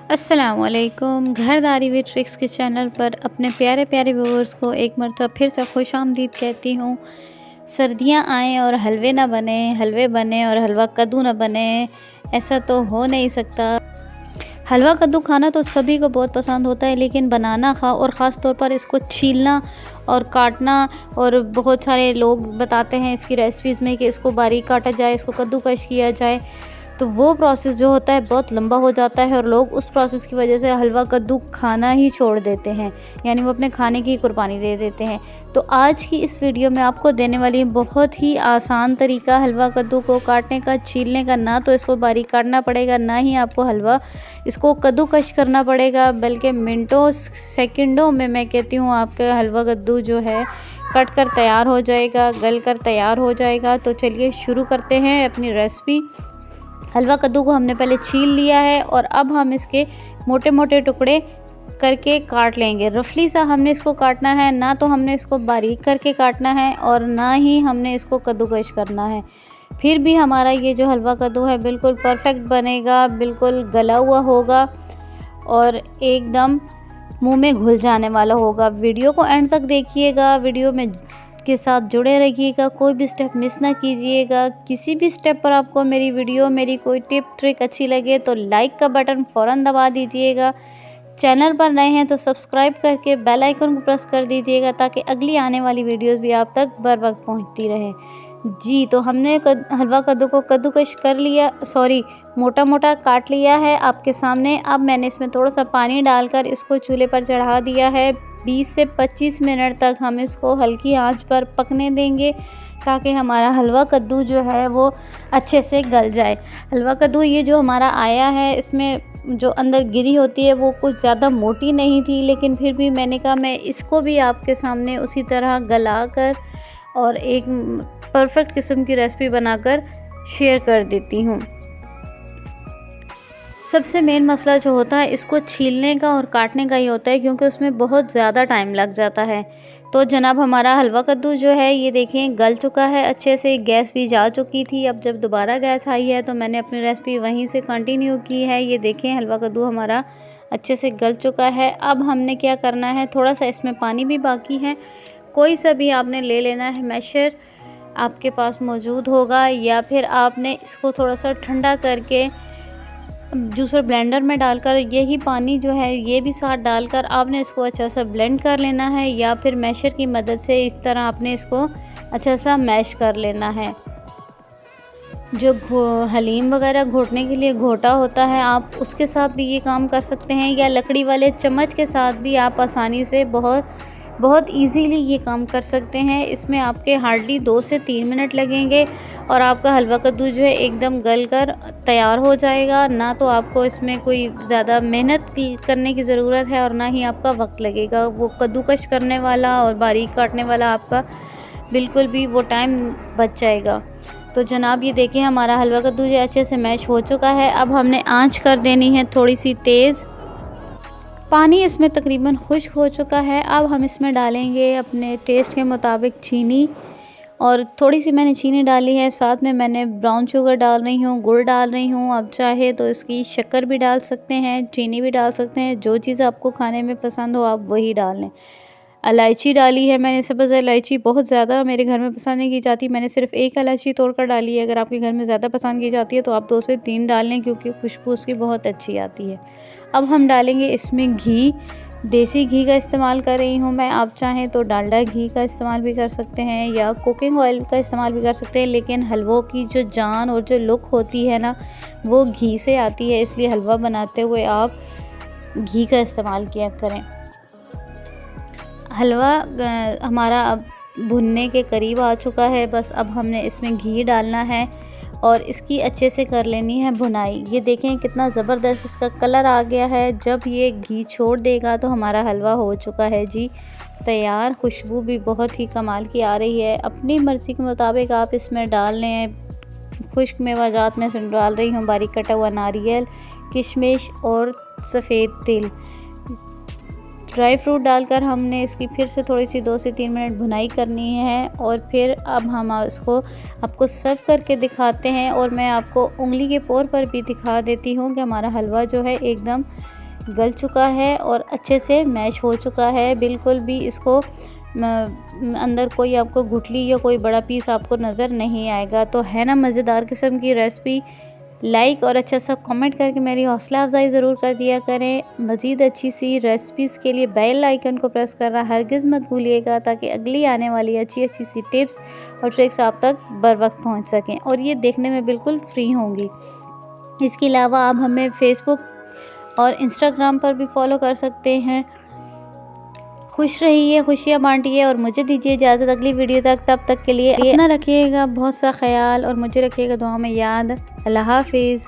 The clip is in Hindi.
अस्सलामुअलैकुम। घरदारी विद ट्रिक्स के चैनल पर अपने प्यारे प्यारे व्यूअर्स को एक मरतबा फिर से खुश आमदीद कहती हूँ। सर्दियाँ आएँ और हलवे ना बने, हलवे बने और हलवा कद्दू ना बने, ऐसा तो हो नहीं सकता। हलवा कद्दू खाना तो सभी को बहुत पसंद होता है, लेकिन बनाना और ख़ास तौर पर इसको छीलना और काटना, और बहुत सारे लोग बताते हैं इसकी रेसिपीज़ में कि इसको बारीक काटा जाए, इसको कद्दूकश किया जाए, तो वो प्रोसेस जो होता है बहुत लंबा हो जाता है और लोग उस प्रोसेस की वजह से हलवा कद्दू खाना ही छोड़ देते हैं, यानी वो अपने खाने की कुर्बानी दे देते हैं। तो आज की इस वीडियो में आपको देने वाली बहुत ही आसान तरीका हलवा कद्दू को काटने का, छीलने का। ना तो इसको बारीक काटना पड़ेगा, ना ही आपको इसको कद्दूकश करना पड़ेगा, बल्कि मिनटों सेकंडों में मैं कहती हूँ आपका हलवा कद्दू जो है कट कर तैयार हो जाएगा, गल कर तैयार हो जाएगा। तो चलिए शुरू करते हैं अपनी रेसिपी। हलवा कद्दू को हमने पहले छील लिया है और अब हम इसके मोटे मोटे टुकड़े करके काट लेंगे। रफली सा हमने इसको काटना है, ना तो हमने इसको बारीक करके काटना है और ना ही हमने इसको कद्दूकश करना है। फिर भी हमारा ये जो हलवा कद्दू है बिल्कुल परफेक्ट बनेगा, बिल्कुल गला हुआ होगा और एकदम मुंह में घुल जाने वाला होगा। वीडियो को एंड तक देखिएगा, वीडियो में के साथ जुड़े रहिएगा, कोई भी स्टेप मिस ना कीजिएगा। किसी भी स्टेप पर आपको मेरी कोई टिप ट्रिक अच्छी लगे तो लाइक का बटन फ़ौरन दबा दीजिएगा। चैनल पर नए हैं तो सब्सक्राइब करके बेल आइकन को प्रेस कर दीजिएगा, ताकि अगली आने वाली वीडियोस भी आप तक बर वक्त पहुंचती रहें। जी, तो हमने हलवा कद्दू को कद्दूकश कर लिया, मोटा मोटा काट लिया है आपके सामने। अब मैंने इसमें थोड़ा सा पानी डालकर इसको चूल्हे पर चढ़ा दिया है। 20 से 25 मिनट तक हम इसको हल्की आंच पर पकने देंगे, ताकि हमारा हलवा कद्दू जो है वो अच्छे से गल जाए। हलवा कद्दू ये जो हमारा आया है, इसमें जो अंदर गिरी होती है वो कुछ ज़्यादा मोटी नहीं थी, लेकिन फिर भी मैंने कहा मैं इसको भी आपके सामने उसी तरह गला कर और एक परफेक्ट किस्म की रेसिपी बनाकर शेयर कर देती हूँ। सबसे मेन मसला जो होता है इसको छीलने का और काटने का ही होता है, क्योंकि उसमें बहुत ज़्यादा टाइम लग जाता है। तो जनाब हमारा हलवा कद्दू जो है ये देखें गल चुका है अच्छे से, गैस भी जा चुकी थी। अब जब दोबारा गैस आई है तो मैंने अपनी रेसिपी वहीं से कंटिन्यू की है। ये देखें हलवा कद्दू हमारा अच्छे से गल चुका है। अब हमने क्या करना है, थोड़ा सा इसमें पानी भी बाकी है, कोई सा भी आपने ले लेना है मैशर आपके पास मौजूद होगा, या फिर आपने इसको थोड़ा सा ठंडा करके जूसर ब्लेंडर में डालकर यही पानी जो है ये भी साथ डालकर आपने इसको अच्छा सा ब्लेंड कर लेना है, या फिर मैशर की मदद से इस तरह आपने इसको अच्छा सा मैश कर लेना है। जो हलीम वगैरह घोटने के लिए घोटा होता है, आप उसके साथ भी ये काम कर सकते हैं, या लकड़ी वाले चम्मच के साथ भी आप आसानी से बहुत इजीली ये काम कर सकते हैं। इसमें आपके हार्डली 2 से 3 मिनट लगेंगे और आपका हलवा कद्दू जो है एकदम गल कर तैयार हो जाएगा। ना तो आपको इसमें कोई ज़्यादा मेहनत करने की ज़रूरत है और ना ही आपका वक्त लगेगा। वो कद्दूकश करने वाला और बारीक काटने वाला आपका बिल्कुल भी वो टाइम बच जाएगा। तो जनाब ये देखें हमारा हलवा कद्दू जो अच्छे से मैश हो चुका है। अब हमने आँच कर देनी है थोड़ी सी तेज़। पानी इसमें तकरीबन खुश्क हो चुका है। अब हम इसमें डालेंगे अपने टेस्ट के मुताबिक चीनी, और थोड़ी सी मैंने चीनी डाली है, साथ में मैंने ब्राउन शुगर डाल रही हूँ, गुड़ डाल रही हूँ। अब चाहे तो इसकी शक्कर भी डाल सकते हैं, चीनी भी डाल सकते हैं, जो चीज़ आपको खाने में पसंद हो आप वही डाल लें। इलायची डाली है मैंने, सब्ज़ इलायची बहुत ज़्यादा मेरे घर में पसंद नहीं की जाती, मैंने सिर्फ एक इलायची तोड़कर डाली है। अगर आपके घर में ज़्यादा पसंद की जाती है तो आप 2 से 3 डाल लें, क्योंकि खुशबू उसकी बहुत अच्छी आती है। अब हम डालेंगे इसमें घी, देसी घी का इस्तेमाल कर रही हूँ मैं। आप चाहें तो डालडा घी का इस्तेमाल भी कर सकते हैं या कुकिंग ऑयल का इस्तेमाल भी कर सकते हैं, लेकिन हलवों की जो जान और जो लुक होती है ना वो घी से आती है, इसलिए हलवा बनाते हुए आप घी का इस्तेमाल किया करें। हलवा हमारा अब भुनने के करीब आ चुका है, बस अब हमने इसमें घी डालना है और इसकी अच्छे से कर लेनी है भुनाई। ये देखें कितना ज़बरदस्त इसका कलर आ गया है। जब ये घी छोड़ देगा तो हमारा हलवा हो चुका है जी तैयार। खुशबू भी बहुत ही कमाल की आ रही है। अपनी मर्ज़ी के मुताबिक आप इसमें डाल लें। खुश्क मेवाजात में डाल रही हूँ बारीक कटा हुआ नारियल, किशमिश और सफ़ेद तिल। ड्राई फ्रूट डालकर हमने इसकी फिर से थोड़ी सी 2 से 3 मिनट भुनाई करनी है, और फिर अब हम इसको आपको सर्व करके दिखाते हैं। और मैं आपको उंगली के पोर पर भी दिखा देती हूँ कि हमारा हलवा जो है एकदम गल चुका है और अच्छे से मैश हो चुका है। बिल्कुल भी इसको अंदर कोई आपको गुठली या कोई बड़ा पीस आपको नज़र नहीं आएगा। तो है ना मज़ेदार किस्म की रेसिपी। लाइक और अच्छा सा कमेंट करके मेरी हौसला अफजाई ज़रूर कर दिया करें। मज़ीद अच्छी सी रेसिपीज़ के लिए बेल आइकन को प्रेस करना हरगिज़ मत भूलिएगा, ताकि अगली आने वाली अच्छी सी टिप्स और ट्रिक्स आप तक बर वक्त पहुँच सकें और ये देखने में बिल्कुल फ्री होंगी। इसके अलावा आप हमें फेसबुक और इंस्टाग्राम पर भी फॉलो कर सकते हैं। खुश रहिए, खुशियाँ बांटिए और मुझे दीजिए इजाज़त अगली वीडियो तक। तब तक के लिए अपना रखिएगा बहुत सा ख्याल और मुझे रखिएगा दुआ में याद। अल्लाह हाफिज़।